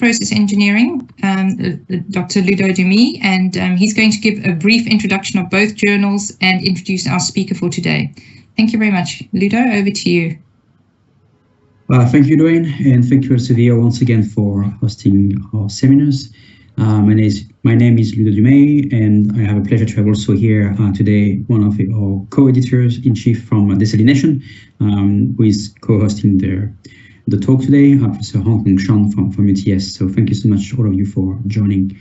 Process Engineering, Dr. Ludo Demy, and he's going to give a brief introduction of both journals and introduce our speaker for today. Thank you very much. Ludo, over to you. Thank you, Dwayne, and thank you, Elsevier, once again for hosting our seminars. My name is Ludo Dumay, and I have a pleasure to have also here today one of our co-editors-in-chief from Desalination, who is co-hosting the talk today, Professor Hong Kong Shan from UTS. So thank you so much, all of you, for joining.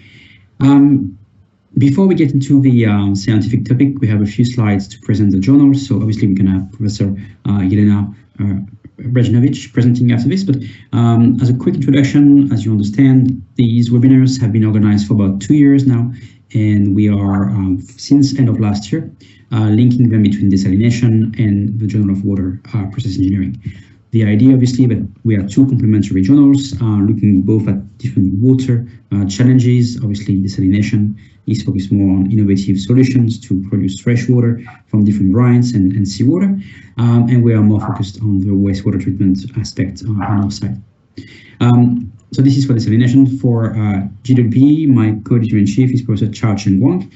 Before we get into the scientific topic, we have a few slides to present the journals. So obviously we can have Professor Jelena Radjenovic presenting after this, but as a quick introduction, as you understand, these webinars have been organized for about 2 years now, and we are, since end of last year, linking them between desalination and the Journal of Water Process Engineering. The idea, obviously, that we are two complementary journals looking both at different water challenges. Obviously, desalination is focused more on innovative solutions to produce fresh water from different brines and seawater, and we are more focused on the wastewater treatment aspect on our side. So this is for desalination. For GWP, my co-editor-in-chief is Professor Chao Cheng Wang,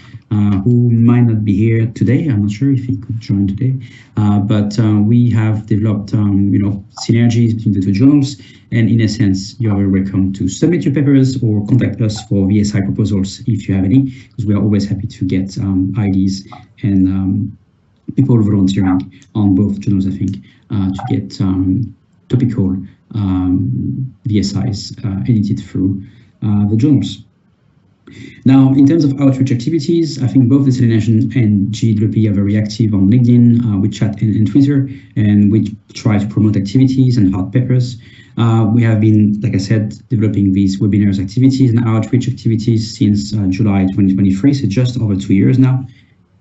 who might not be here today. I'm not sure if he could join today, but we have developed synergies between the two journals, and in a sense, you are very welcome to submit your papers or contact us for VSI proposals if you have any, because we are always happy to get ideas and people volunteering on both journals, I think, to get topical VSIs edited through the journals. Now, in terms of outreach activities, I think both Desalination and GWP are very active on LinkedIn, we chat and Twitter, and we try to promote activities and hard papers. We have been, like I said, developing these webinars activities and outreach activities since July 2023, so just over 2 years now.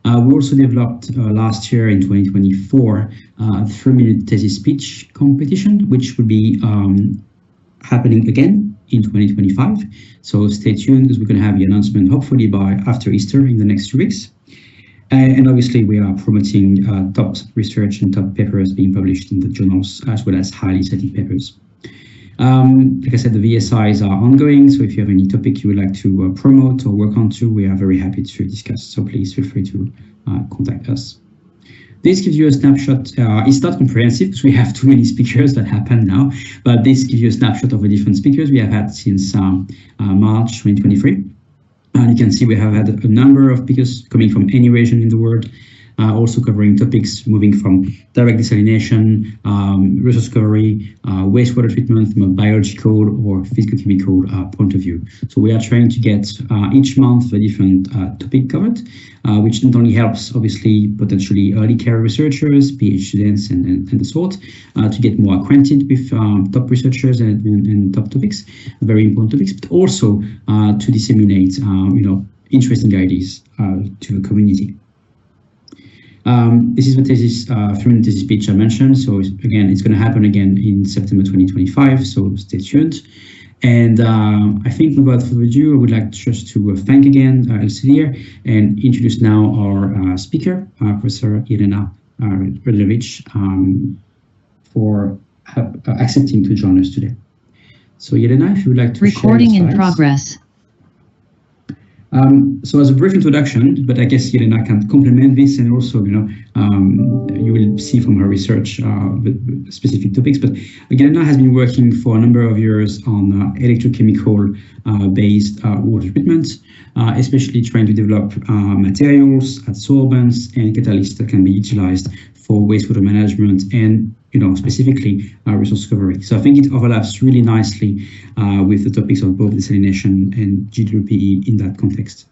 We also developed last year in 2024 a 3-minute thesis speech competition, which will be happening again in 2025. So stay tuned, because we're going to have the announcement hopefully by after Easter in the next 2 weeks. And obviously we are promoting top research and top papers being published in the journals, as well as highly cited papers. Like I said, the VSIs are ongoing, so if you have any topic you would like to promote or work on to, we are very happy to discuss. So please feel free to contact us. This gives you a snapshot. It's not comprehensive because we have too many speakers that happen now, but this gives you a snapshot of the different speakers we have had since March 2023. And you can see we have had a number of speakers coming from any region in the world, also covering topics moving from direct desalination, resource recovery, wastewater treatment from a biological or physical-chemical point of view. So we are trying to get each month a different topic covered, which not only helps, obviously, potentially early career researchers, PhD students, and the sort, to get more acquainted with top researchers and top topics, very important topics, but also to disseminate, interesting ideas to the community. This is the thesis, 3-minute thesis speech I mentioned. So again, it's going to happen again in September 2025. So stay tuned. And I think without further ado, I would like just to thank again Elsevier and introduce now our speaker, Professor Jelena Radjenovic, for accepting to join us today. So Jelena, if you would like to recording share in progress. So as a brief introduction, but I guess Jelena can complement this, and also, you will see from her research the specific topics. But Jelena has been working for a number of years on electrochemical based water treatment, especially trying to develop materials, adsorbents, and catalysts that can be utilized for wastewater management and specifically resource recovery. So I think it overlaps really nicely with the topics of both desalination and GWPE in that context.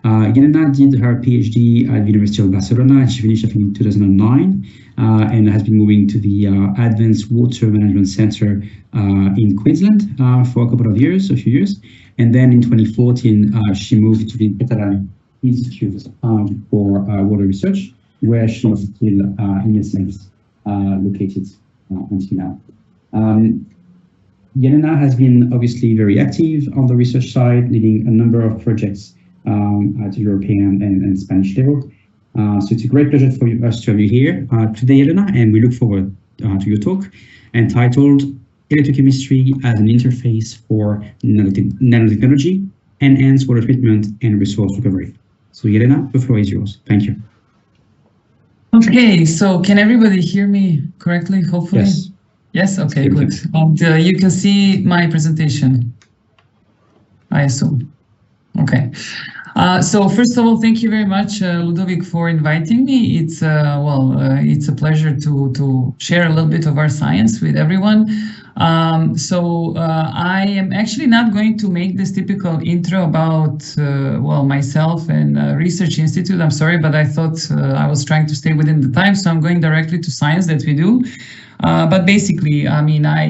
Jelena did her PhD at the University of Barcelona, and she finished, I think, in 2009, and has been moving to the Advanced Water Management Center in Queensland for a couple of years, a few years. And then in 2014, she moved to the Catalan Institute for Water Research, where she is still, in a sense, located until now. Jelena has been obviously very active on the research side, leading a number of projects at European and Spanish level. So it's a great pleasure for us to have you here today, Jelena, and we look forward to your talk entitled electrochemistry as an interface for nanotechnology, enhanced water treatment, and resource recovery. So Jelena, the floor is yours. Thank you. Okay, so can everybody hear me correctly, hopefully? Yes. Yes, okay, good. And you can see my presentation, I assume. Okay. So first of all, thank you very much, Ludovic, for inviting me. It's it's a pleasure to share a little bit of our science with everyone. I am actually not going to make this typical intro about myself and research institute. I'm sorry, but I thought I was trying to stay within the time, so I'm going directly to science that we do. But basically, I mean, I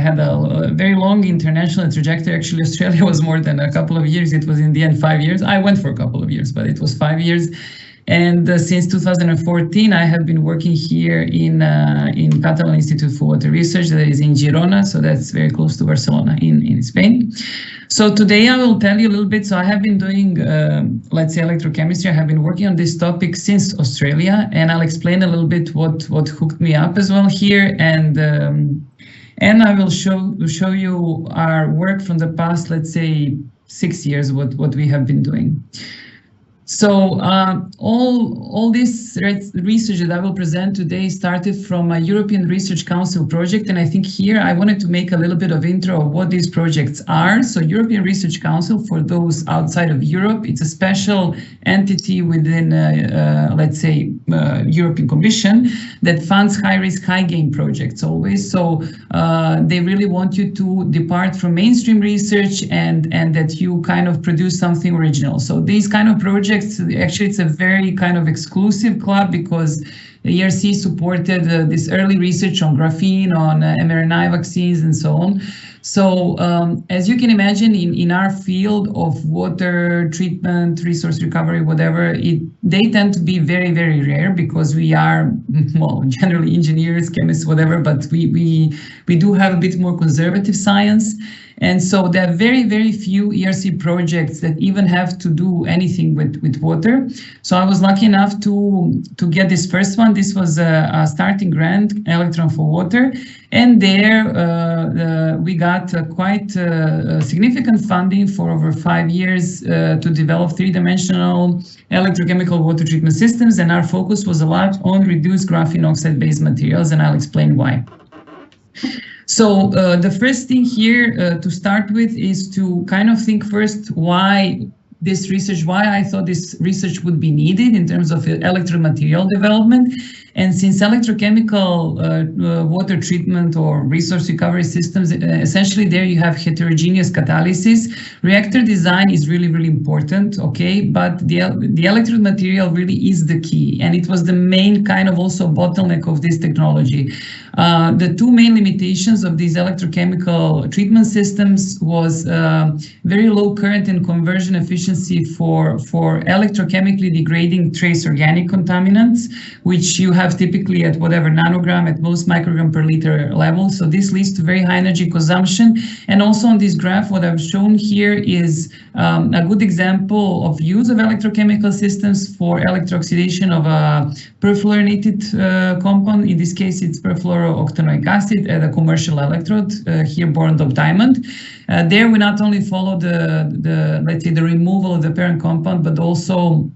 had a very long international trajectory. Actually, Australia was more than a couple of years. It was in the end 5 years. I went for a couple of years, but it was 5 years. And since 2014, I have been working here in Catalan Institute for Water Research, that is in Girona, so that's very close to Barcelona in Spain. So today I will tell you a little bit. So I have been doing, let's say, electrochemistry. I have been working on this topic since Australia, and I'll explain a little bit what hooked me up as well here, and I will show you our work from the past, let's say, 6 years, what we have been doing. So all this research that I will present today started from a European Research Council project, and I think here I wanted to make a little bit of intro of what these projects are. So European Research Council, for those outside of Europe, it's a special entity within, let's say, European Commission that funds high-risk, high-gain projects always. So they really want you to depart from mainstream research and that you kind of produce something original. So these kind of projects, actually, it's a very kind of exclusive club because the ERC supported this early research on graphene, on mRNA vaccines, and so on. So as you can imagine, in our field of water treatment, resource recovery, whatever, they tend to be very, very rare because we are, well, generally engineers, chemists, whatever, but we do have a bit more conservative science. And so there are very, very few ERC projects that even have to do anything with water. So I was lucky enough to get this first one. This was a starting grant, Electron for Water. And there we got quite significant funding for over 5 years to develop three-dimensional electrochemical water treatment systems. And our focus was a lot on reduced graphene oxide-based materials, and I'll explain why. So the first thing here to start with is to kind of think first why I thought this research would be needed in terms of electromaterial development. And since electrochemical water treatment or resource recovery systems, essentially there you have heterogeneous catalysis. Reactor design is really, really important, okay? But the electrode material really is the key. And it was the main kind of also bottleneck of this technology. The two main limitations of these electrochemical treatment systems was very low current and conversion efficiency for electrochemically degrading trace organic contaminants, which you have typically at whatever nanogram, at most microgram per liter level. So this leads to very high energy consumption. And also on this graph, what I've shown here is a good example of use of electrochemical systems for electrooxidation of a perfluorinated compound. In this case, it's perfluorooctanoic acid at a commercial electrode, here Born Doped diamond. There we not only follow the let's say the removal of the parent compound, but also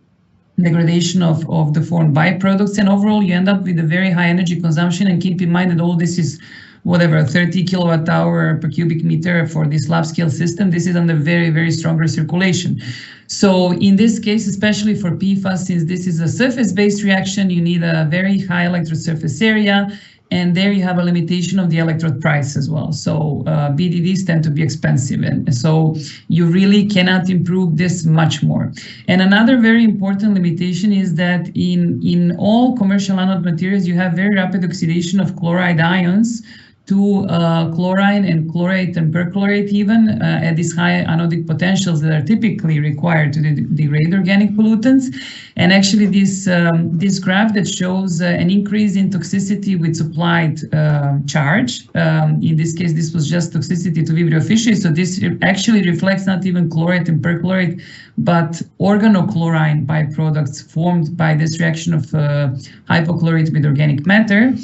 degradation of the foreign byproducts, and overall you end up with a very high energy consumption. And keep in mind that all this is whatever 30 kilowatt hour per cubic meter for this lab scale system. This is under very, very strong recirculation. So in this case, especially for PFAS, since this is a surface-based reaction, you need a very high electrode surface area. And there you have a limitation of the electrode price as well. So BDDs tend to be expensive. And so you really cannot improve this much more. And another very important limitation is that in all commercial anode materials, you have very rapid oxidation of chloride ions to chlorine and chlorate and perchlorate even at these high anodic potentials that are typically required to degrade organic pollutants. And actually this graph that shows an increase in toxicity with supplied charge. In this case, this was just toxicity to Vibrio fischeri. So this actually reflects not even chlorate and perchlorate, but organochlorine byproducts formed by this reaction of hypochlorite with organic matter.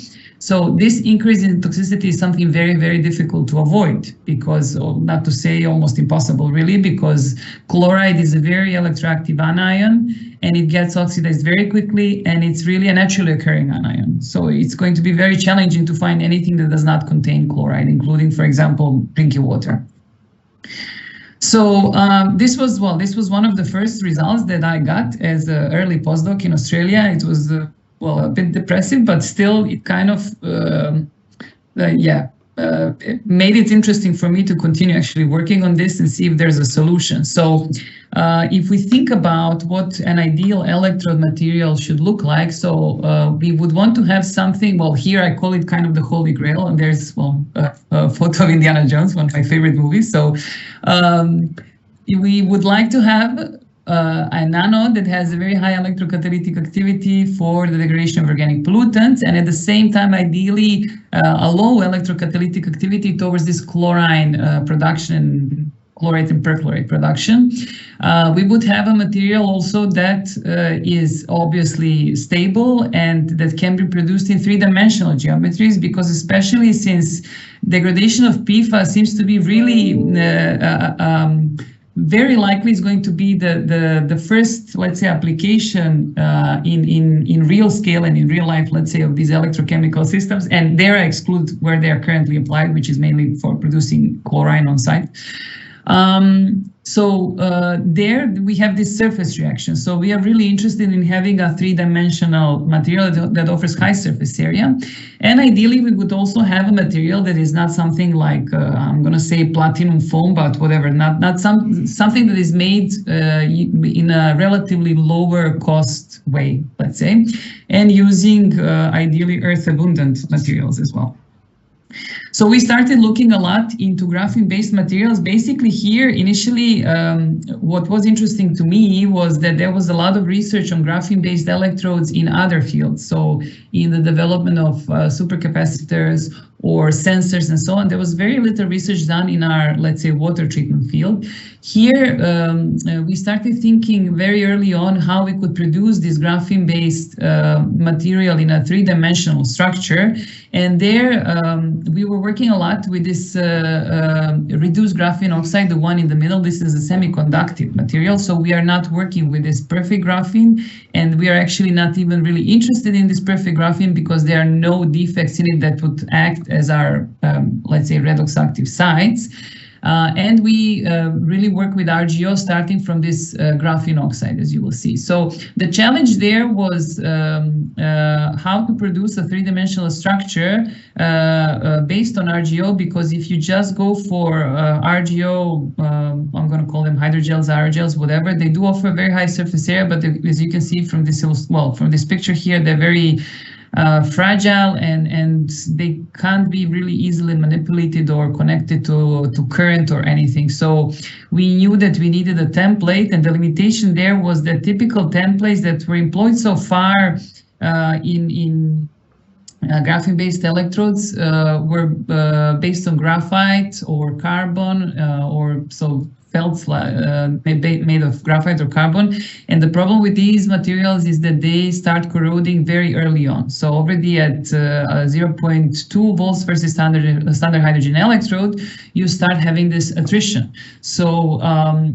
So this increase in toxicity is something very, very difficult to avoid, because, or not to say almost impossible really, because chloride is a very electroactive anion and it gets oxidized very quickly, and it's really a naturally occurring anion. So it's going to be very challenging to find anything that does not contain chloride, including, for example, drinking water. So this was one of the first results that I got as an early postdoc in Australia. It was well, a bit depressive, but still it kind of it made it interesting for me to continue actually working on this and see if there's a solution. So if we think about what an ideal electrode material should look like, so we would want to have something, well, here I call it kind of the holy grail, and there's, well, a photo of Indiana Jones, one of my favorite movies. So we would like to have a nanode that has a very high electrocatalytic activity for the degradation of organic pollutants, and at the same time, ideally, a low electrocatalytic activity towards this chlorine production, chlorate and perchlorate production. We would have a material also that is obviously stable and that can be produced in three-dimensional geometries, because especially since degradation of PFAS seems to be really very likely is going to be the first, let's say, application in real scale and in real life, let's say, of these electrochemical systems. And there I exclude where they are currently applied, which is mainly for producing chlorine on site. There we have this surface reaction. So we are really interested in having a three-dimensional material that offers high surface area. And ideally, we would also have a material that is not something like, I'm going to say platinum foam, but whatever, not something that is made in a relatively lower cost way, let's say, and using ideally earth-abundant materials as well. So we started looking a lot into graphene-based materials. Basically here, initially, what was interesting to me was that there was a lot of research on graphene-based electrodes in other fields. So in the development of supercapacitors or sensors and so on, there was very little research done in our, let's say, water treatment field. Here, we started thinking very early on how we could produce this graphene-based material in a three-dimensional structure. And there, we were working a lot with this reduced graphene oxide, the one in the middle. This is a semiconductive material, so we are not working with this perfect graphene, and we are actually not even really interested in this perfect graphene because there are no defects in it that would act as our, let's say, redox active sites. And we really work with RGO starting from this graphene oxide, as you will see. So the challenge there was how to produce a three-dimensional structure based on RGO, because if you just go for RGO, I'm going to call them hydrogels, aerogels, whatever, they do offer a very high surface area, but as you can see from this, well, from this picture here, they're very fragile and they can't be really easily manipulated or connected to current or anything. So we knew that we needed a template, and the limitation there was that typical templates that were employed so far in graphene-based electrodes were based on graphite or carbon or so felts made of graphite or carbon. And the problem with these materials is that they start corroding very early on. So already at 0.2 volts versus standard hydrogen electrode, you start having this attrition. So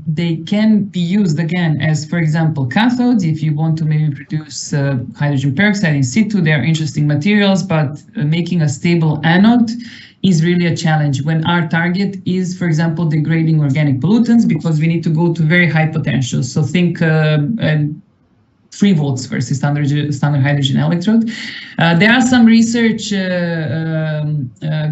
they can be used again as, for example, cathodes. If you want to maybe produce hydrogen peroxide in situ, they're interesting materials, but making a stable anode is really a challenge when our target is, for example, degrading organic pollutants, because we need to go to very high potentials. So think 3 volts versus standard hydrogen electrode. There are some research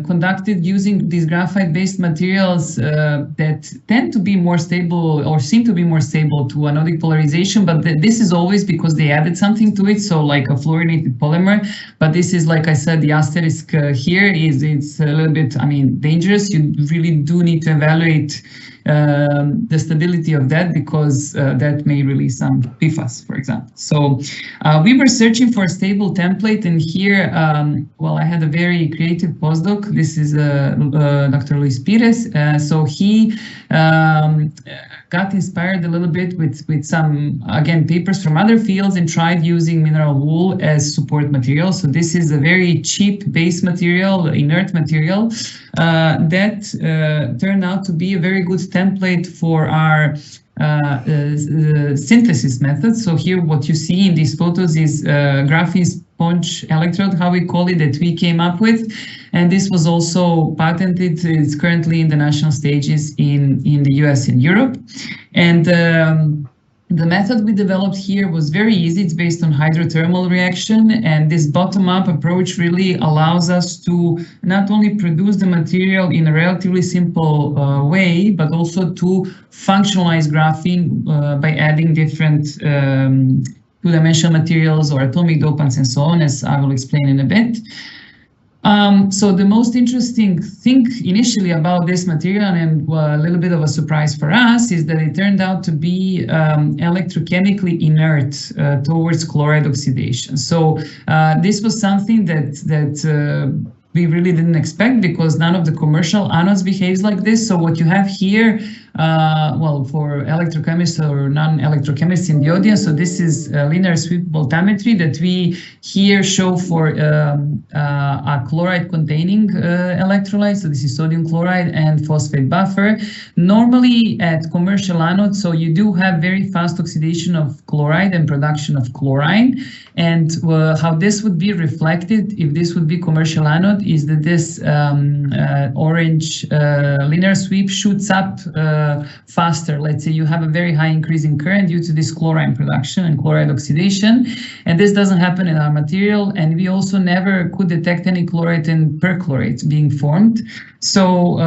conducted using these graphite-based materials that tend to be more stable or seem to be more stable to anodic polarization, but this is always because they added something to it, so like a fluorinated polymer. But this is, like I said, the asterisk here is it's a little bit, I mean, dangerous. You really do need to evaluate the stability of that, because that may release some PFAS, for example. So we were searching for a stable template, and here, well, I had a very creative postdoc. This is Dr. Luis Pires. So he got inspired a little bit with some, again, papers from other fields and tried using mineral wool as support material. So this is a very cheap base material, inert material, that turned out to be a very good template for our synthesis method. So here what you see in these photos is graphene sponge electrode, how we call it, that we came up with. And this was also patented. It's currently in the national stages in the US and Europe. And the method we developed here was very easy. It's based on hydrothermal reaction, and this bottom-up approach really allows us to not only produce the material in a relatively simple way, but also to functionalize graphene by adding different two-dimensional materials or atomic dopants and so on, as I will explain in a bit. So the most interesting thing initially about this material, and a little bit of a surprise for us, is that it turned out to be electrochemically inert towards chloride oxidation. So this was something that we really didn't expect, because none of the commercial anodes behaves like this. So what you have here, well, for electrochemists or non-electrochemists in the audience, so this is linear sweep voltammetry that we here show for a chloride-containing electrolyte. So this is sodium chloride and phosphate buffer. Normally at commercial anodes, so you do have very fast oxidation of chloride and production of chlorine. And how this would be reflected if this would be commercial anode is that this orange linear sweep shoots up faster. Let's say you have a very high increase in current due to this chlorine production and chloride oxidation. And this doesn't happen in our material. And we also never could detect any chlorate and perchlorate being formed. So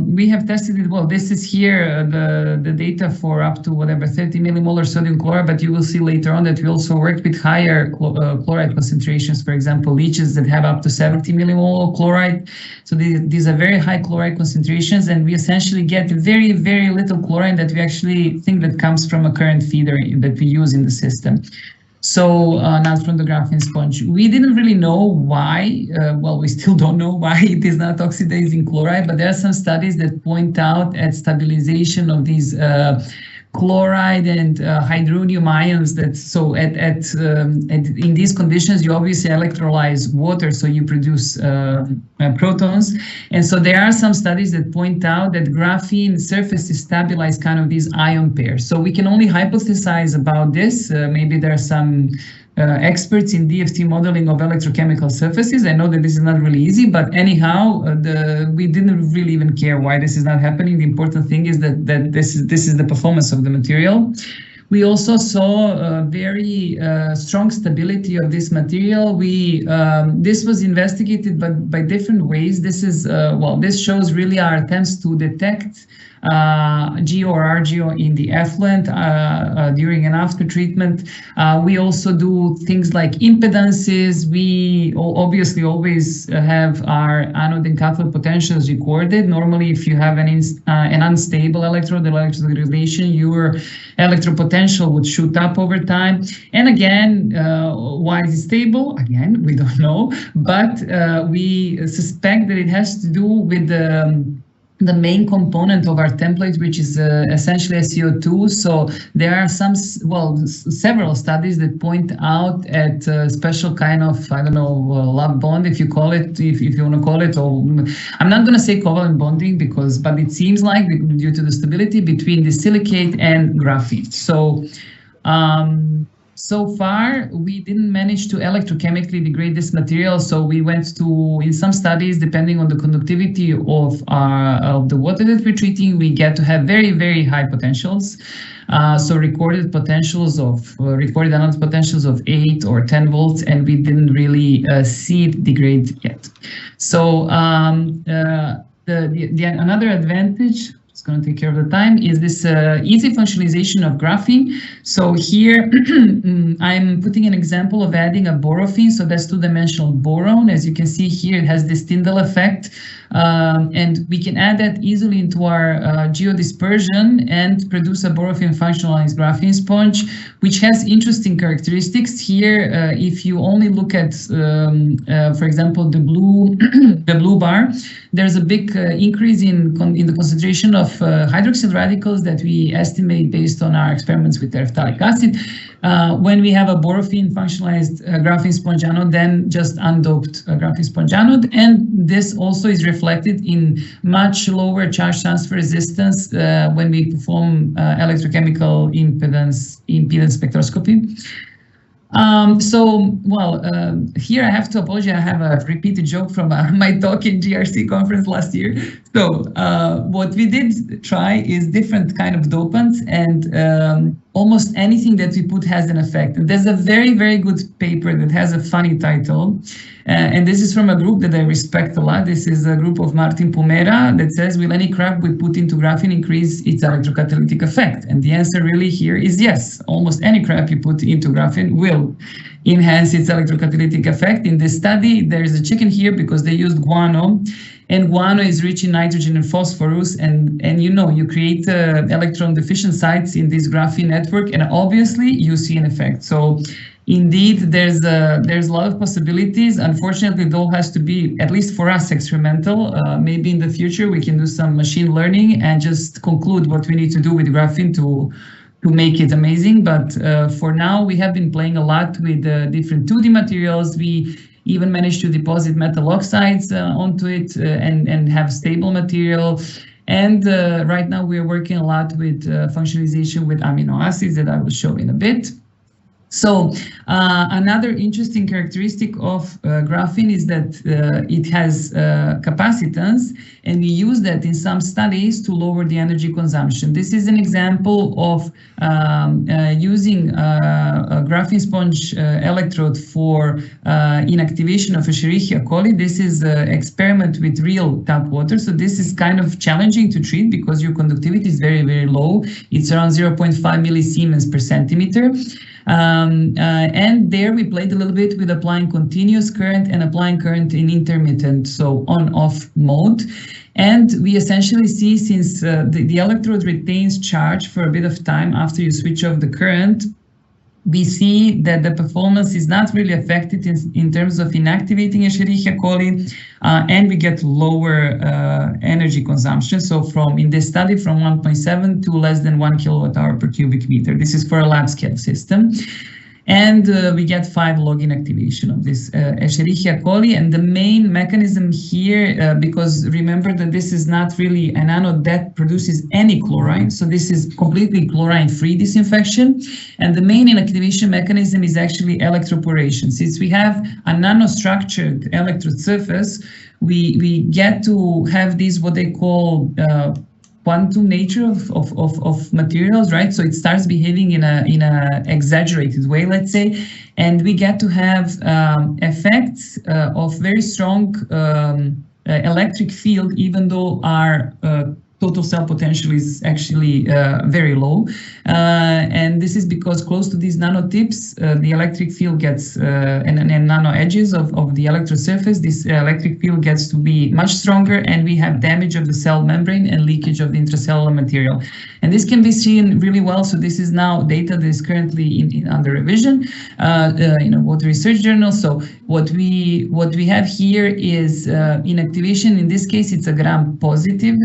we have tested it. Well, this is here the data for up to whatever 30 millimolar sodium chloride, but you will see later on that we also worked with higher chloride concentrations, for example, leaches that have up to 70 millimolar chloride. So these are very high chloride concentrations, and we essentially get very, very little chlorine that we actually think that comes from a current feeder that we use in the system. So not from the graphene sponge. We didn't really know why, well, we still don't know why it is not oxidizing chloride, but there are some studies that point out at stabilization of these chloride and hydronium ions. That so in these conditions you obviously electrolyze water, so you produce protons. And so there are some studies that point out that graphene surfaces stabilize kind of these ion pairs. So we can only hypothesize about this. Maybe there are some experts in DFT modeling of electrochemical surfaces. I know that this is not really easy, but anyhow, we didn't really even care why this is not happening. The important thing is that this is the performance of the material. We also saw very strong stability of this material. This was investigated by different ways. This is well, this shows really our attempts to detect GO or RGO in the effluent during and after treatment. We also do things like impedances. We obviously always have our anode and cathode potentials recorded. Normally, if you have an unstable electrode, electrodegradation, your electropotential would shoot up over time. And again, why is it stable? Again, we don't know, but we suspect that it has to do with the main component of our template, which is essentially CO2. So there are several studies that point out at a special kind of, I don't know, love bond, if you call it, if you want to call it, or I'm not going to say covalent bonding but it seems like due to the stability between the silicate and graphene. So far, we didn't manage to electrochemically degrade this material. So we went to, in some studies, depending on the conductivity of the water that we're treating, we get to have very, very high potentials. So recorded anode potentials of 8 or 10 volts, and we didn't really see it degrade yet. So another advantage, going to take care of the time, is this easy functionalization of graphene. So here I'm putting an example of adding a borophene, so that's two-dimensional boron. As you can see here, it has this Tyndall effect. And we can add that easily into our geodispersion and produce a borofin functionalized graphene sponge, which has interesting characteristics. Here, if you only look at, for example, the blue the blue bar, there's a big increase in the concentration of hydroxyl radicals that we estimate based on our experiments with terephthalic acid. When we have a borofin functionalized graphene sponge anode, then just undoped graphene sponge anode. And this also is reflected in much lower charge transfer resistance when we perform electrochemical impedance spectroscopy. Here I have to apologize. I have a repeated joke from my talk in GRC conference last year. So what we did try is different kind of dopants, and almost anything that we put has an effect. And there's a very, very good paper that has a funny title. And this is from a group that I respect a lot. This is a group of Martin Pumera that says, will any crap we put into graphene increase its electrocatalytic effect? And the answer really here is yes. Almost any crap you put into graphene will enhance its electrocatalytic effect. In this study, there is a chicken here because they used guano. And guano is rich in nitrogen and phosphorus, and you create electron deficient sites in this graphene network, and obviously you see an effect. So indeed, there's a lot of possibilities. Unfortunately, it all has to be, at least for us, experimental. Maybe in the future we can do some machine learning and just conclude what we need to do with graphene to make it amazing. But for now, we have been playing a lot with different 2D materials. We even managed to deposit metal oxides onto it and have stable material. And right now we're working a lot with functionalization with amino acids that I will show in a bit. So another interesting characteristic of graphene is that it has capacitance, and we use that in some studies to lower the energy consumption. This is an example of using a graphene sponge electrode for inactivation of Escherichia coli. This is an experiment with real tap water. So this is kind of challenging to treat because your conductivity is very, very low. It's around 0.5 millisiemens per centimeter. And there we played a little bit with applying continuous current and applying current in intermittent, so on-off mode. And we essentially see, since the electrode retains charge for a bit of time after you switch off the current, we see that the performance is not really affected in terms of inactivating Escherichia coli, and we get lower energy consumption. So in this study, from 1.7 to less than 1 kilowatt hour per cubic meter. This is for a lab scale system. And we get 5 log inactivation of this Escherichia coli. And the main mechanism here, because remember that this is not really an anode that produces any chlorine, so this is completely chlorine-free disinfection. And the main inactivation mechanism is actually electroporation. Since we have a nanostructured electrode surface, we get to have these what they call quantum nature of materials, right? So it starts behaving in a exaggerated way, let's say, and we get to have effects of very strong electric field, even though our total cell potential is actually very low. And this is because close to these nanotips, the electric field gets, and nano edges of the electrode surface, this electric field gets to be much stronger, and we have damage of the cell membrane and leakage of the intracellular material. And this can be seen really well. So this is now data that is currently under revision in a water research journal. So what we have here is inactivation. In this case, it's a gram-positive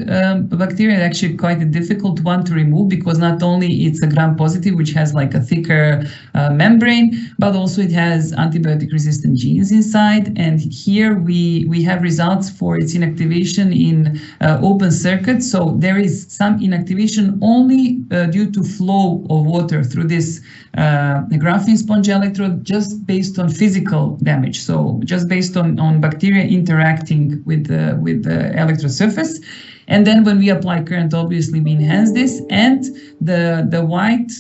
bacteria. Actually, quite a difficult one to remove, because not only it's a gram-positive, which has like a thicker membrane, but also it has antibiotic-resistant genes inside. And here we have results for its inactivation in open circuit. So there is some inactivation only due to flow of water through this graphene sponge electrode, just based on physical damage. So just based on bacteria interacting with the electrode surface. And then when we apply current, obviously we enhance this, and the white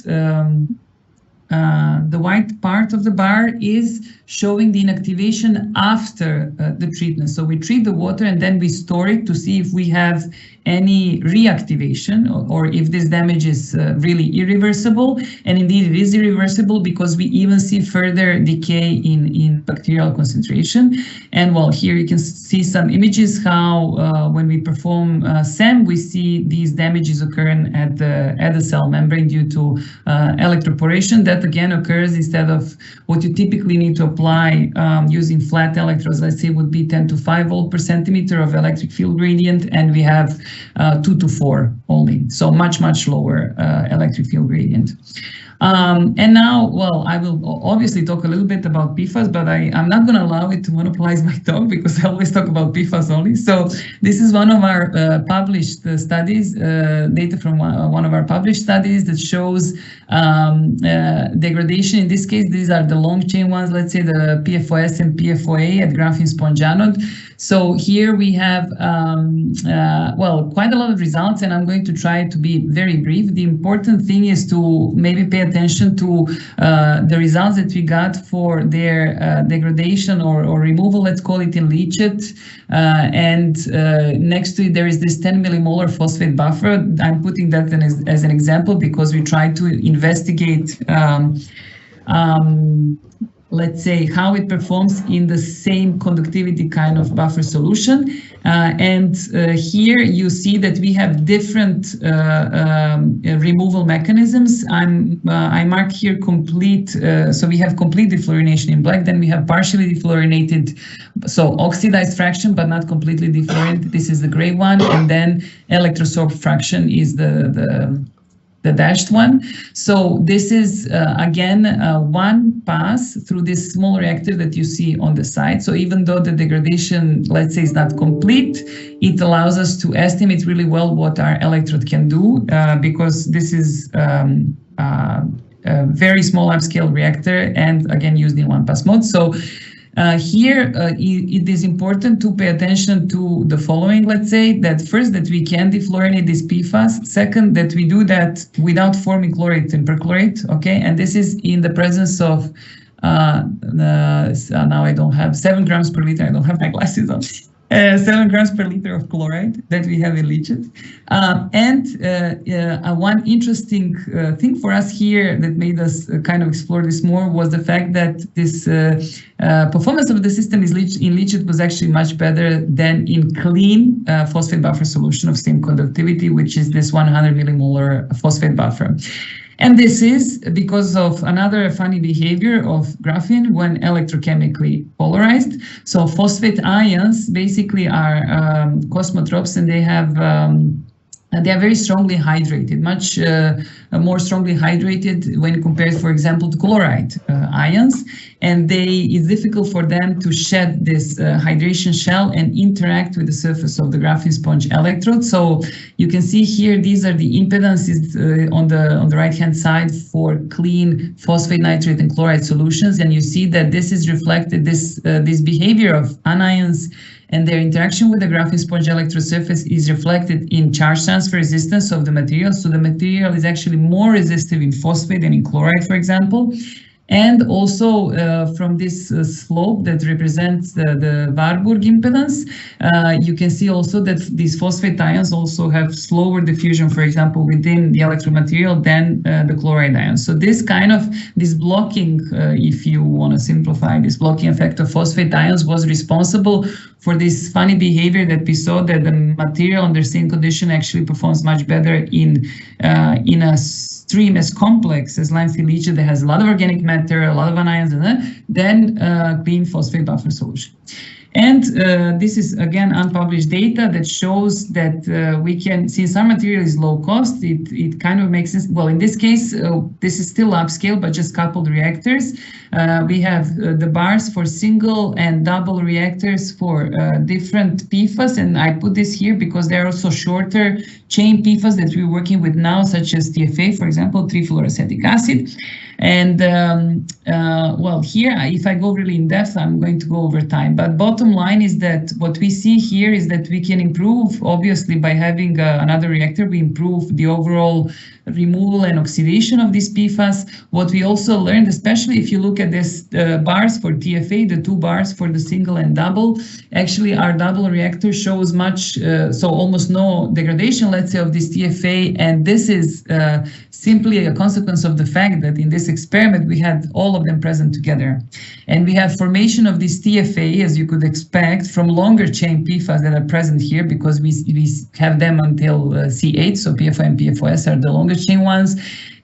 part of the bar is showing the inactivation after the treatment. So we treat the water and then we store it to see if we have any reactivation, or if this damage is really irreversible. And indeed, it is irreversible because we even see further decay in bacterial concentration. And well, here you can see some images how when we perform SEM, we see these damages occurring at the cell membrane due to electroporation. That again occurs instead of what you typically need to apply using flat electrodes, let's say would be 10 to 5 volt per centimeter of electric field gradient, and we have 2 to 4 only, so much lower electric field gradient. And now, well, I will obviously talk a little bit about PFAS, but I'm not going to allow it to monopolize my talk because I always talk about PFAS only. So this is one of our published studies, data from one of our published studies that shows degradation. In this case, these are the long chain ones, let's say the PFOS and PFOA at graphene sponge anode. So here we have, well, quite a lot of results, and I'm going to try to be very brief. The important thing is to maybe pay attention to the results that we got for their degradation or removal, let's call it, in leachate. And next to it, there is this 10 millimolar phosphate buffer. I'm putting that as an example because we try to investigate let's say how it performs in the same conductivity kind of buffer solution. And here you see that we have different removal mechanisms. I mark here complete, so we have complete defluorination in black, then we have partially defluorinated, so oxidized fraction, but not completely defluorinated. This is the gray one, and then electrosorbed fraction is the dashed one. So this is again one pass through this small reactor that you see on the side. So even though the degradation, let's say, is not complete, it allows us to estimate really well what our electrode can do because this is a very small upscale reactor and again used in one pass mode. So here, it is important to pay attention to the following. Let's say that first, that we can defluorinate this PFAS. Second, that we do that without forming chlorate and perchlorate. Okay, and this is in the presence of now I don't have 7 grams per liter. I don't have my glasses on. 7 grams per liter of chloride that we have in leachate. One interesting thing for us here that made us kind of explore this more was the fact that this performance of the system in leachate was actually much better than in clean phosphate buffer solution of same conductivity, which is this 100 millimolar phosphate buffer. And this is because of another funny behavior of graphene when electrochemically polarized. So phosphate ions basically are cosmotropes, and they are very strongly hydrated, much more strongly hydrated when compared, for example, to chloride ions. And it's difficult for them to shed this hydration shell and interact with the surface of the graphene sponge electrode. So you can see here, these are the impedances on the right-hand side for clean phosphate, nitrate, and chloride solutions. And you see that this is reflected, this behavior of anions and their interaction with the graphene sponge electrode surface is reflected in charge transfer resistance of the material. So the material is actually more resistive in phosphate than in chloride, for example. And also from this slope that represents the Warburg impedance, you can see also that these phosphate ions also have slower diffusion, for example, within the electrode material than the chloride ions. So this blocking, if you want to simplify, this blocking effect of phosphate ions was responsible for this funny behavior that we saw, that the material under same condition actually performs much better in a stream as complex as limestone leachate that has a lot of organic matter, a lot of anions in it, than clean phosphate buffer solution. And this is, again, unpublished data that shows that we can, since our material is low cost, it kind of makes sense. Well, in this case, this is still upscale, but just coupled reactors. We have the bars for single and double reactors for different PFAS. And I put this here because there are also shorter chain PFAS that we're working with now, such as TFA, for example, trifluoroacetic acid. And well, here, if I go really in depth, I'm going to go over time. But bottom line is that what we see here is that we can improve, obviously, by having another reactor, we improve the overall removal and oxidation of these PFAS. What we also learned, especially if you look at this bars for TFA, the 2 bars for the single and double, actually our double reactor shows much, so almost no degradation, let's say, of this TFA, and this is simply a consequence of the fact that in this experiment we had all of them present together. And we have formation of this TFA, as you could expect, from longer chain PFAS that are present here, because we have them until C8, so PFO and PFOS are the longer chain ones.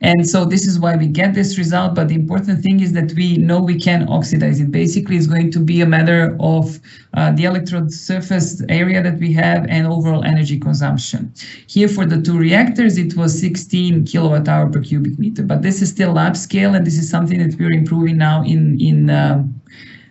And so this is why we get this result. But the important thing is that we know we can oxidize it. Basically, it's going to be a matter of the electrode surface area that we have and overall energy consumption. Here for the 2 reactors, it was 16 kilowatt hour per cubic meter. But this is still lab scale, and this is something that we're improving now in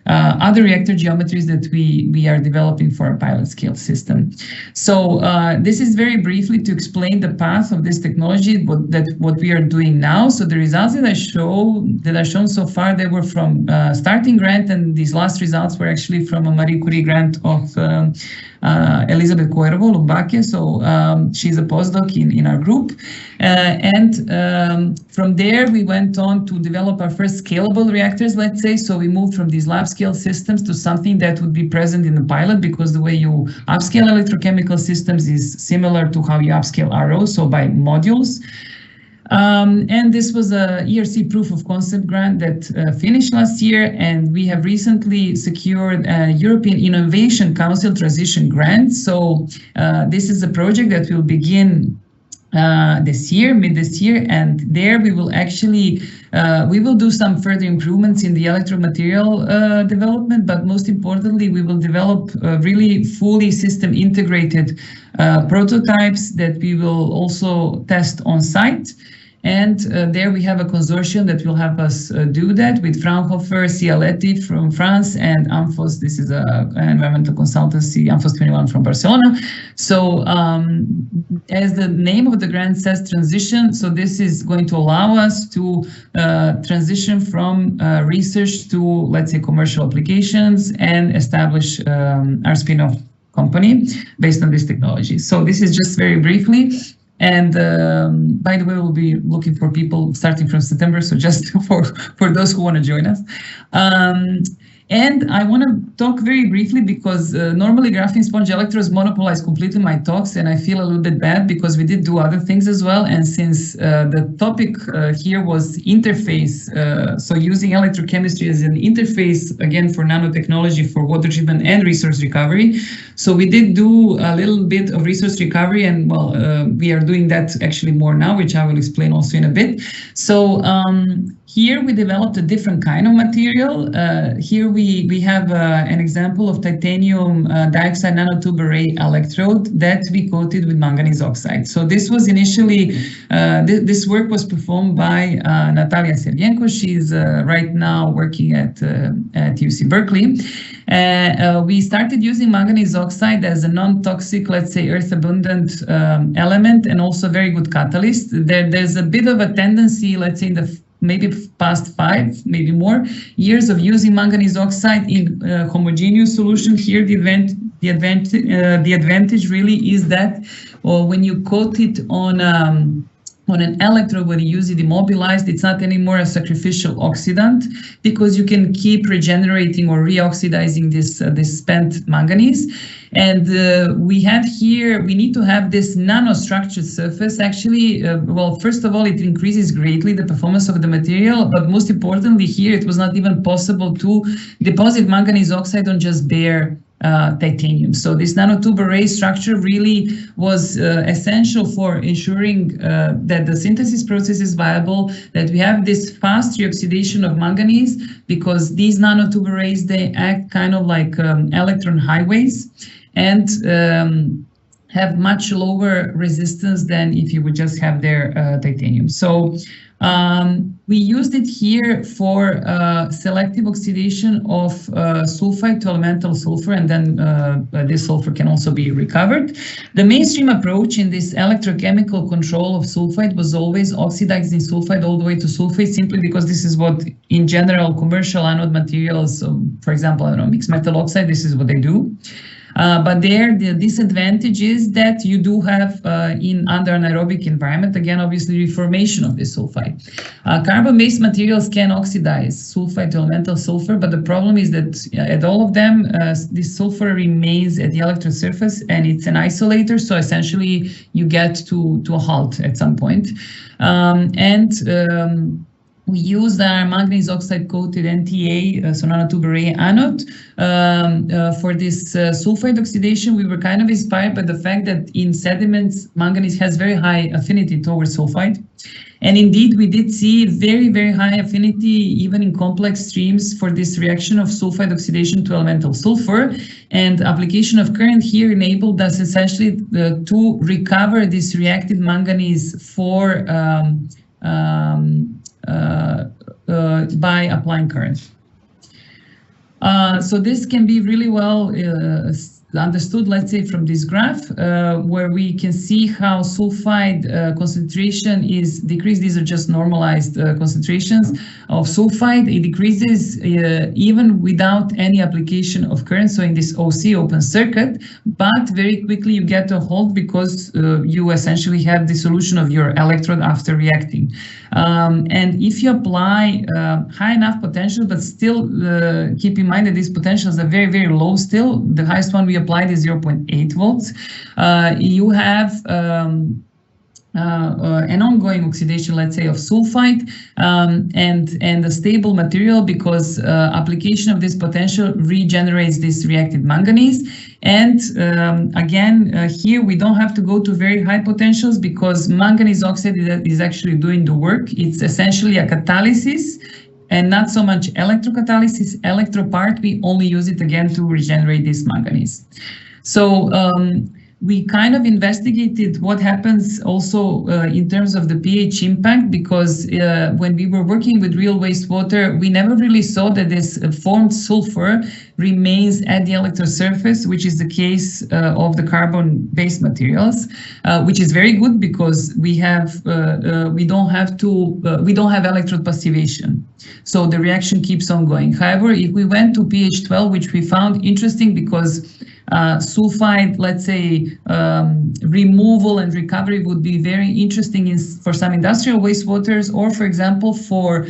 other reactor geometries that we are developing for a pilot scale system. So this is very briefly to explain the path of this technology, what we are doing now. So the results that are shown so far, they were from starting grant, and these last results were actually from a Marie Curie grant of Elizabeth Cuervo Lumbaque. So she's a postdoc in our group. From there, we went on to develop our first scalable reactors, let's say. So we moved from these lab scale systems to something that would be present in the pilot, because the way you upscale electrochemical systems is similar to how you upscale ROs, so by modules. And this was a ERC proof of concept grant that finished last year, and we have recently secured a European Innovation Council transition grant. So this is a project that will begin this year, mid this year, and there we will actually we will do some further improvements in the electromaterial development, but most importantly, we will develop really fully system integrated prototypes that we will also test on site. And there we have a consortium that will help us do that with Fraunhofer, Cialetti from France, and Amphos. This is an environmental consultancy, Amphos 21 from Barcelona. So as the name of the grant says, transition. So this is going to allow us to transition from research to, let's say, commercial applications and establish our spin-off company based on this technology. So this is just very briefly. And by the way, we'll be looking for people starting from September, so just for those who want to join us. And I want to talk very briefly, because normally graphene sponge electrodes monopolize completely my talks, and I feel a little bit bad because we did do other things as well. And since the topic here was interface, so using electrochemistry as an interface, again, for nanotechnology, for water treatment and resource recovery. So we did do a little bit of resource recovery, and well, we are doing that actually more now, which I will explain also in a bit. So here we developed a different kind of material. Here we have an example of titanium dioxide nanotube array electrode that we coated with manganese oxide. So this was initially, this work was performed by Natalia Sergenko. She's right now working at UC Berkeley. We started using manganese oxide as a non-toxic, let's say, earth-abundant element, and also very good catalyst. There's a bit of a tendency, let's say, in the maybe past 5, maybe more years of using manganese oxide in homogeneous solution. Here, the advantage really is that when you coat it on an electrode, when you use it immobilized, it's not anymore a sacrificial oxidant, because you can keep regenerating or reoxidizing this spent manganese. And we need to have this nanostructured surface. Actually, well, first of all, it increases greatly the performance of the material, but most importantly here, it was not even possible to deposit manganese oxide on just bare titanium. So this nanotube array structure really was essential for ensuring that the synthesis process is viable, that we have this fast reoxidation of manganese, because these nanotube arrays, they act kind of like electron highways, and have much lower resistance than if you would just have their titanium. So we used it here for selective oxidation of sulfide to elemental sulfur, and then this sulfur can also be recovered. The mainstream approach in this electrochemical control of sulfide was always oxidizing sulfide all the way to sulfate, simply because this is what, in general, commercial anode materials, so for example, I don't know, mixed metal oxide, this is what they do. But there, the disadvantage is that you do have in under anaerobic environment, again, obviously reformation of this sulfide. Carbon-based materials can oxidize sulfide to elemental sulfur, but the problem is that at all of them, this sulfur remains at the electrode surface and it's an isolator. So essentially you get to a halt at some point. We used our manganese oxide coated NTA, so nanotube array anode. For this sulfide oxidation, we were kind of inspired by the fact that in sediments, manganese has very high affinity towards sulfide. And indeed, we did see very, very high affinity, even in complex streams, for this reaction of sulfide oxidation to elemental sulfur. And application of current here enabled us essentially to recover this reacted manganese for by applying current. So this can be really well understood, let's say, from this graph, where we can see how sulfide concentration is decreased. These are just normalized concentrations of sulfide. It decreases even without any application of current, so in this OC, open circuit, but very quickly you get a halt because you essentially have dissolution of your electrode after reacting. And if you apply high enough potential, but still keep in mind that these potentials are very, very low still, the highest one we applied is 0.8 volts, you have an ongoing oxidation, let's say, of sulfide and a stable material, because application of this potential regenerates this reactive manganese. And again, here we don't have to go to very high potentials because manganese oxide is actually doing the work. It's essentially a catalysis and not so much electrocatalysis. Electro part, we only use it again to regenerate this manganese. So we kind of investigated what happens also in terms of the pH impact, because when we were working with real wastewater, we never really saw that this formed sulfur remains at the electrode surface, which is the case of the carbon-based materials, which is very good because we have we don't have electrode passivation, so the reaction keeps on going. However, if we went to pH 12, which we found interesting because sulfide, let's say, removal and recovery would be very interesting for some industrial wastewaters, or for example for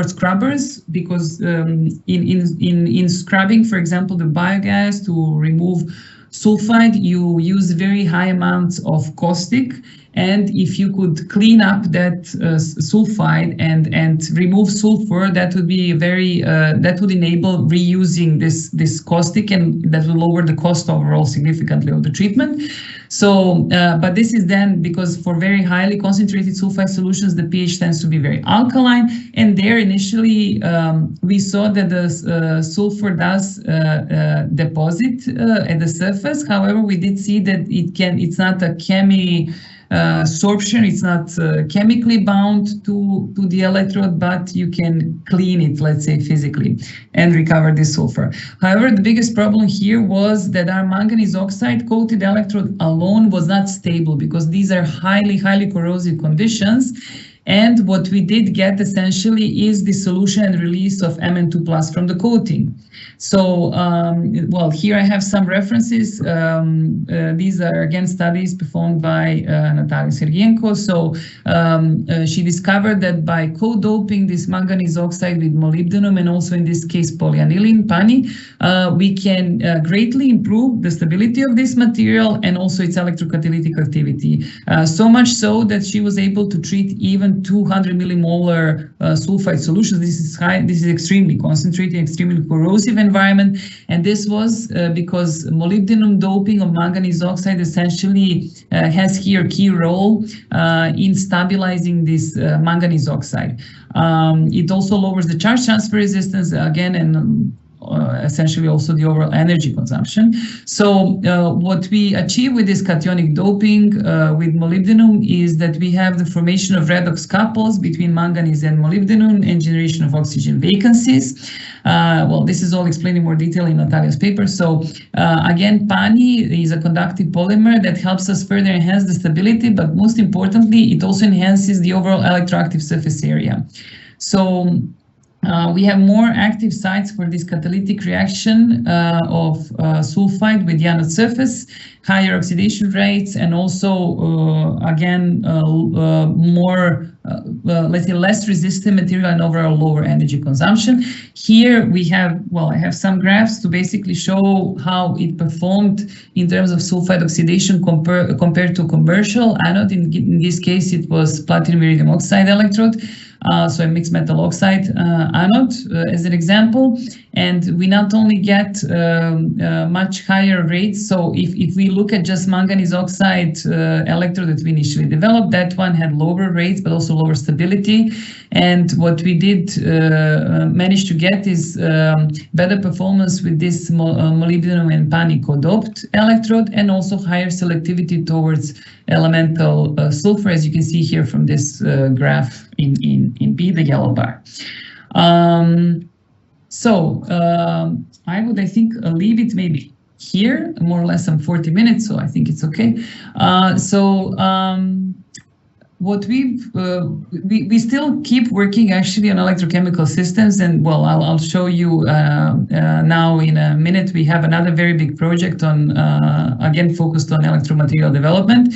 scrubbers, because in scrubbing, for example, the biogas, to remove sulfide, you use very high amounts of caustic. And if you could clean up that sulfide and remove sulfur, that would be very that would enable reusing this caustic, and that will lower the cost overall significantly of the treatment. So, but this is then because for very highly concentrated sulfide solutions, the pH tends to be very alkaline, and there initially we saw that the sulfur does deposit at the surface. However, we did see that it's not a sorption, it's not chemically bound to the electrode, but you can clean it, let's say, physically and recover this sulfur. However, the biggest problem here was that our manganese oxide coated electrode alone was not stable, because these are highly, highly corrosive conditions. And what we did get essentially is dissolution and release of Mn2+ from the coating. So, well, here I have some references. These are, again, studies performed by Natalia Sergienko. So she discovered that by co-doping this manganese oxide with molybdenum, and also in this case polyaniline, PANI, we can greatly improve the stability of this material and also its electrocatalytic activity. So much so that she was able to treat even 200 millimolar sulfide solutions. This is high. This is extremely concentrated, extremely corrosive environment, and this was because molybdenum doping of manganese oxide essentially has here a key role in stabilizing this manganese oxide. It also lowers the charge transfer resistance again, and essentially also the overall energy consumption. So what we achieve with this cationic doping with molybdenum is that we have the formation of redox couples between manganese and molybdenum and generation of oxygen vacancies. Well, this is all explained in more detail in Natalia's paper. So again, PANI is a conductive polymer that helps us further enhance the stability, but most importantly, it also enhances the overall electroactive surface area. So We have more active sites for this catalytic reaction of sulfide with the anode surface, higher oxidation rates, and also, again, more, let's say, less resistant material and overall lower energy consumption. Here we have, well, I have some graphs to basically show how it performed in terms of sulfide oxidation compared to commercial anode. In this case, it was platinum iridium oxide electrode. So a mixed metal oxide anode as an example, and we not only get much higher rates. So if we look at just manganese oxide electrode that we initially developed, that one had lower rates but also lower stability. And what we did manage to get is better performance with this molybdenum and panico-doped electrode, and also higher selectivity towards elemental sulfur, as you can see here from this graph in B, the yellow bar. I would, I think, leave it maybe here, more or less 40 minutes, so I think it's okay. What we still keep working actually on electrochemical systems, and well, I'll show you now in a minute. We have another very big project on, again, focused on electromaterial development.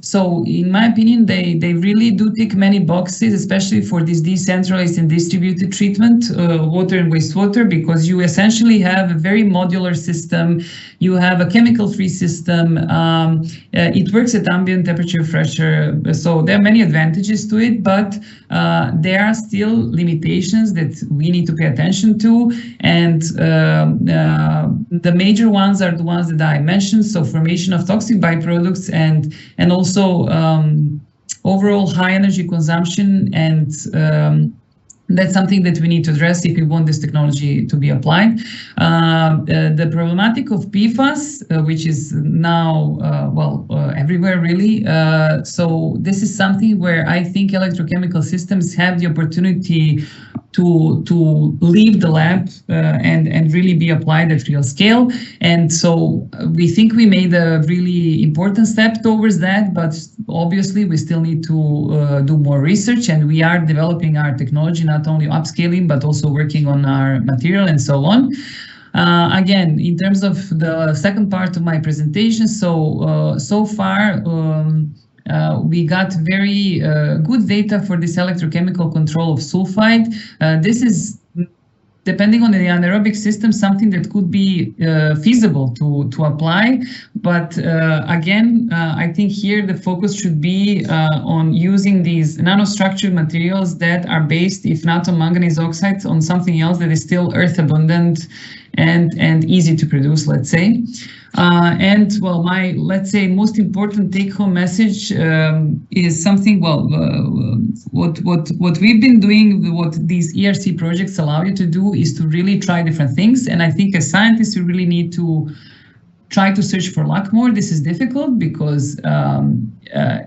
So in my opinion, they really do tick many boxes, especially for this decentralized and distributed treatment, water and wastewater, because you essentially have a very modular system. You have a chemical-free system. It works at ambient temperature, pressure. So there are many advantages to it, but there are still limitations that we need to pay attention to. And the major ones are the ones that I mentioned. So formation of toxic byproducts and also overall high energy consumption, and that's something that we need to address if we want this technology to be applied. The problematic of PFAS, which is now, everywhere really. So this is something where I think electrochemical systems have the opportunity to leave the lab and really be applied at real scale. And so we think we made a really important step towards that, but obviously we still need to do more research, and we are developing our technology, not only upscaling, but also working on our material and so on. Again, in terms of the second part of my presentation, so far, we got very good data for this electrochemical control of sulfide. This is, depending on the anaerobic system, something that could be feasible to apply. But again, I think here the focus should be on using these nanostructured materials that are based, if not on manganese oxide, on something else that is still earth abundant and easy to produce, let's say. And well, my, let's say, most important take-home message is something, well, what we've been doing, what these ERC projects allow you to do is to really try different things. And I think as scientists, you really need to try to search for luck more. This is difficult because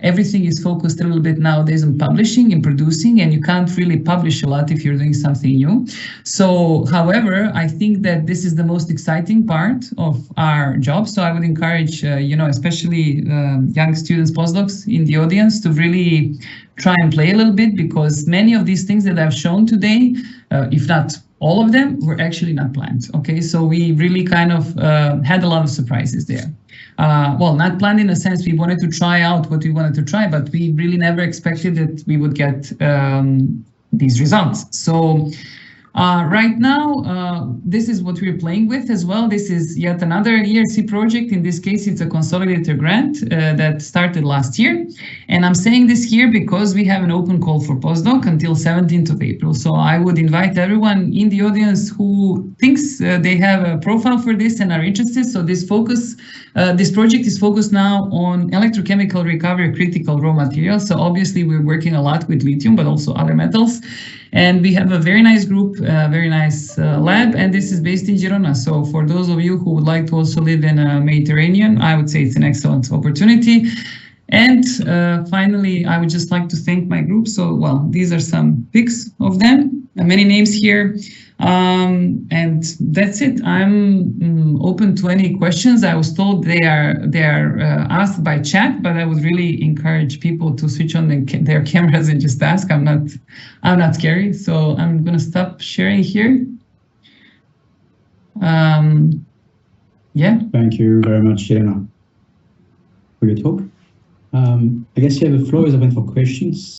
everything is focused a little bit nowadays on publishing and producing, and you can't really publish a lot if you're doing something new. So, however, I think that this is the most exciting part of our job. So I would encourage, especially young students, postdocs in the audience, to really try and play a little bit, because many of these things that I've shown today, if not all of them, were actually not planned. Okay, so we really kind of had a lot of surprises there. Well, not planned in a sense, we wanted to try out what we wanted to try, but we really never expected that we would get these results. So right now, this is what we're playing with as well. This is yet another ERC project. In this case, it's a consolidator grant that started last year. And I'm saying this here because we have an open call for postdoc until 17th of April. So I would invite everyone in the audience who thinks they have a profile for this and are interested. So this project is focused now on electrochemical recovery of critical raw materials. So obviously we're working a lot with lithium, but also other metals. And we have a very nice group, very nice lab, and this is based in Jelena. So for those of you who would like to also live in a Mediterranean, I would say it's an excellent opportunity. And finally, I would just like to thank my group. So, well, these are some pics of them, many names here. And that's it. I'm open to any questions. I was told they are asked by chat, but I would really encourage people to switch on their cameras and just ask. I'm not scary, so I'm gonna stop sharing here. Yeah. Thank you very much, Jelena, for your talk. I guess the floor is open for questions.